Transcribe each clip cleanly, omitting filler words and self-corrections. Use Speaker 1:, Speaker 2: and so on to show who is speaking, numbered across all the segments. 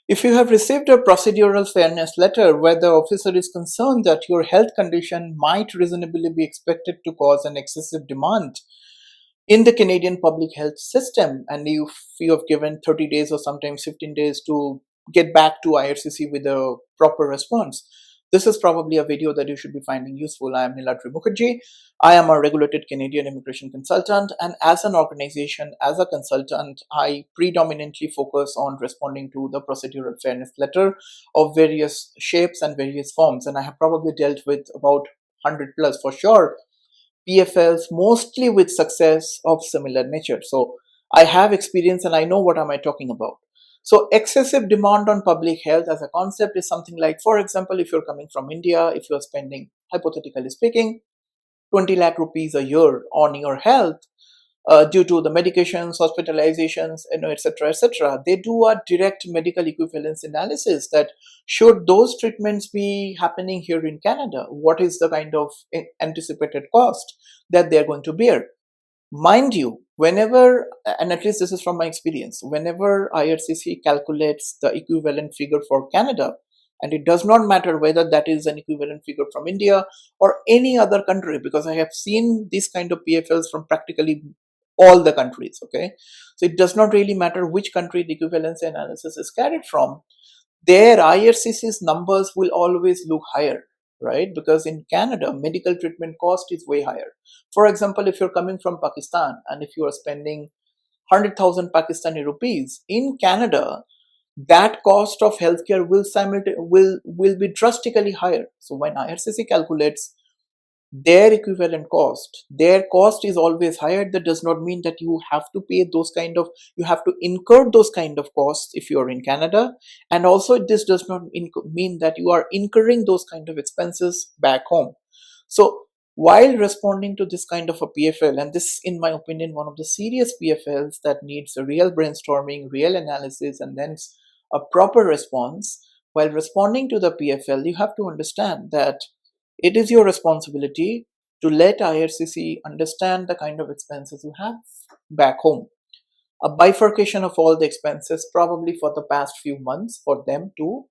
Speaker 1: If you have received a procedural fairness letter where the officer is concerned that your health condition might reasonably be expected to cause an excessive demand in the Canadian public health system, and you have given 30 days or sometimes 15 days to get back to IRCC with a proper response, this is probably a video that you should be finding useful. I am Niladri Mukherjee. I am a regulated Canadian immigration consultant, and as an organization, as a consultant, I predominantly focus on responding to the procedural fairness letter of various shapes and various forms. And I have probably dealt with about 100 plus for sure PFLs, mostly with success of similar nature. So I have experience and I know what am I talking about. So excessive demand on public health as a concept is something like, for example, if you're coming from India, if you're spending, hypothetically speaking, 20 lakh rupees a year on your health, due to the medications, hospitalizations, etc., they do a direct medical equivalence analysis that should those treatments be happening here in Canada, what is the kind of anticipated cost that they're going to bear. Mind you, whenever, and at least this is from my experience, whenever IRCC calculates the equivalent figure for Canada, and it does not matter whether that is an equivalent figure from India or any other country, because I have seen these kind of PFLs from practically all the countries, okay? So it does not really matter which country the equivalency analysis is carried from. Their IRCC's numbers will always look higher, right? Because in Canada, medical treatment cost is way higher. For example, if you're coming from Pakistan and if you are spending 100,000 Pakistani rupees in Canada, that cost of healthcare will be drastically higher. So when IRCC calculates their equivalent cost, their cost is always higher. That does not mean that you have to pay those kind of, you have to incur those kind of costs if you are in Canada. And also this does not mean that you are incurring those kind of expenses back home. So while responding to this kind of a PFL, and this in my opinion one of the serious PFLs that needs a real brainstorming, real analysis, and then a proper response, while responding to the PFL, you have to understand that it is your responsibility to let IRCC understand the kind of expenses you have back home. A bifurcation of all the expenses, probably for the past few months, for them to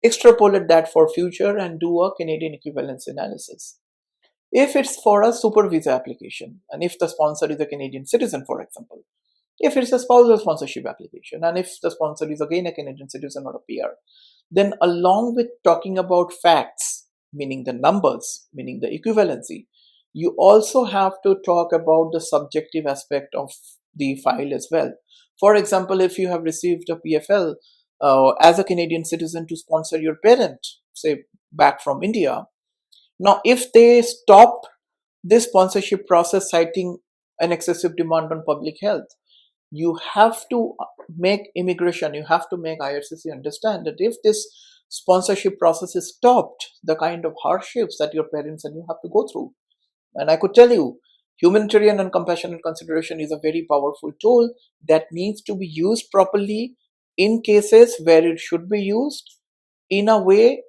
Speaker 1: extrapolate that for future and do a Canadian equivalence analysis. If it's for a super visa application, and if the sponsor is a Canadian citizen, for example, if it's a spousal sponsorship application, and if the sponsor is again a Canadian citizen or a PR, then along with talking about facts, meaning the numbers, meaning the equivalency, you also have to talk about the subjective aspect of the file as well. For example, if you have received a PFL as a Canadian citizen to sponsor your parent, say back from India, now if they stop this sponsorship process citing an excessive demand on public health, you have to make immigration, you have to make IRCC understand that if this sponsorship process is stopped, the kind of hardships that your parents and you have to go through. And I could tell you, humanitarian and compassionate consideration is a very powerful tool that needs to be used properly in cases where it should be used, in a way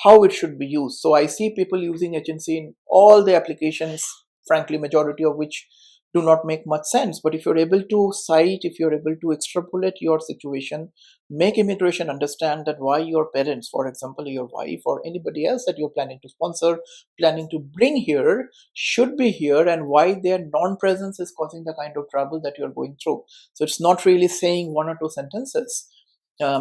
Speaker 1: how it should be used. So I see people using agency in all the applications, frankly, majority of which do not make much sense. But if you're able to cite, if you're able to extrapolate your situation, make immigration understand that why your parents, for example, your wife or anybody else that you're planning to sponsor, planning to bring here, should be here, and why their non-presence is causing the kind of trouble that you're going through. So it's not really saying one or two sentences.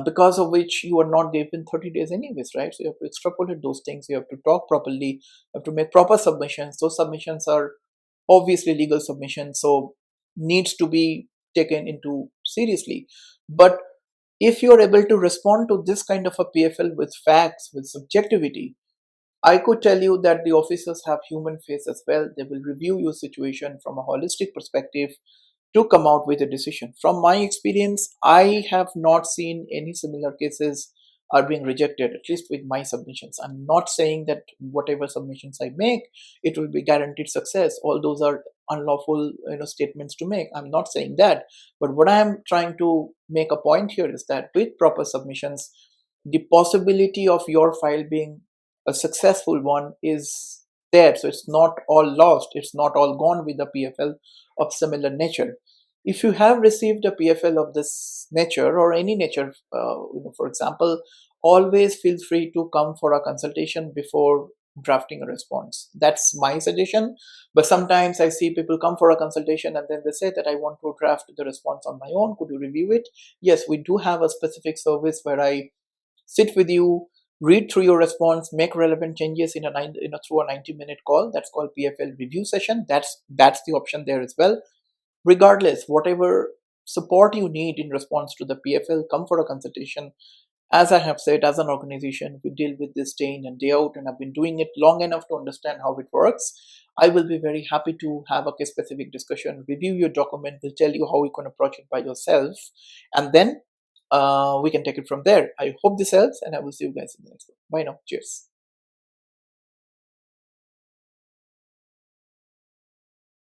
Speaker 1: Because of which you are not given 30 days anyways, right? So you have to extrapolate those things, you have to talk properly, you have to make proper submissions. Those submissions are obviously legal submissions, so needs to be taken into seriously. But if you're able to respond to this kind of a PFL with facts, with subjectivity, I could tell you that the officers have human face as well. They will review your situation from a holistic perspective to come out with a decision. From my experience, I have not seen any similar cases are being rejected, at least with my submissions. I'm not saying that whatever submissions I make, it will be guaranteed success. All those are unlawful, statements to make. I'm not saying that. But what I'm trying to make a point here is that with proper submissions, the possibility of your file being a successful one is there. So it's not all lost. It's not all gone with the PFL of similar nature. If you have received a PFL of this nature or any nature, for example, always feel free to come for a consultation before drafting a response. That's my suggestion. But sometimes I see people come for a consultation and then they say that I want to draft the response on my own. Could you review it? Yes, we do have a specific service where I sit with you, read through your response, make relevant changes through a 90-minute call. That's called PFL review session. That's the option there as well. Regardless, whatever support you need in response to the PFL, come for a consultation. As I have said, as an organization, we deal with this day in and day out, and I've been doing it long enough to understand how it works. I will be very happy to have a case specific discussion, review your document, will tell you how you can approach it by yourself, and then we can take it from there. I hope this helps, and I will see you guys in the next one. Bye now. Cheers.